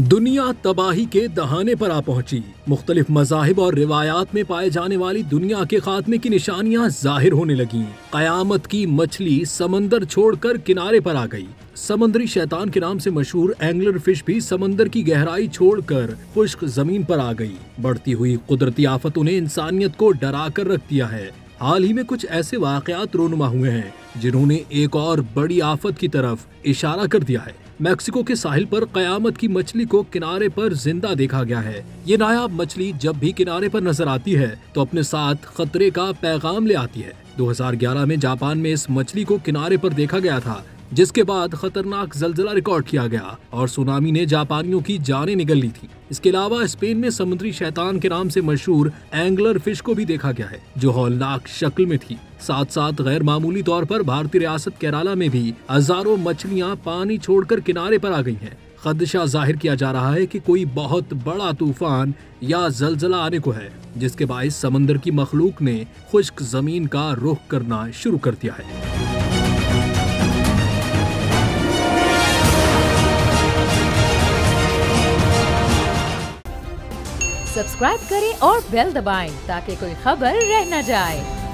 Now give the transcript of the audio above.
दुनिया तबाही के दहाने पर आ पहुंची। मुख्तलिफ मज़ाहिब और रिवायात में पाए जाने वाली दुनिया के खात्मे की निशानियां जाहिर होने लगी। क़यामत की मछली समंदर छोड़कर किनारे पर आ गई। समंदरी शैतान के नाम से मशहूर एंगलर फिश भी समंदर की गहराई छोड़कर खुश्क जमीन पर आ गई। बढ़ती हुई कुदरती आफतों ने इंसानियत को डरा कर रख दिया है। हाल ही में कुछ ऐसे वाक़यात रोनुमा हुए हैं जिन्होंने एक और बड़ी आफत की तरफ इशारा कर दिया है। मैक्सिको के साहिल पर क़यामत की मछली को किनारे पर जिंदा देखा गया है। ये नायाब मछली जब भी किनारे पर नजर आती है तो अपने साथ खतरे का पैगाम ले आती है। 2011 में जापान में इस मछली को किनारे पर देखा गया था, जिसके बाद खतरनाक जलजला रिकॉर्ड किया गया और सुनामी ने जापानियों की जानें निगल ली थी। इसके अलावा स्पेन में समुद्री शैतान के नाम से मशहूर एंगलर फिश को भी देखा गया है, जो हौलनाक शक्ल में थी। साथ साथ गैर मामूली तौर पर भारतीय रियासत केरला में भी हजारों मछलियां पानी छोड़कर किनारे पर आ गई हैं। खदशा जाहिर किया जा रहा है कि कोई बहुत बड़ा तूफान या जलजला आने को है, जिसके बाइस समंदर की मखलूक ने खुश्क जमीन का रुख करना शुरू कर दिया है। सब्सक्राइब करें और बेल दबाएं ताकि कोई खबर रह न जाए।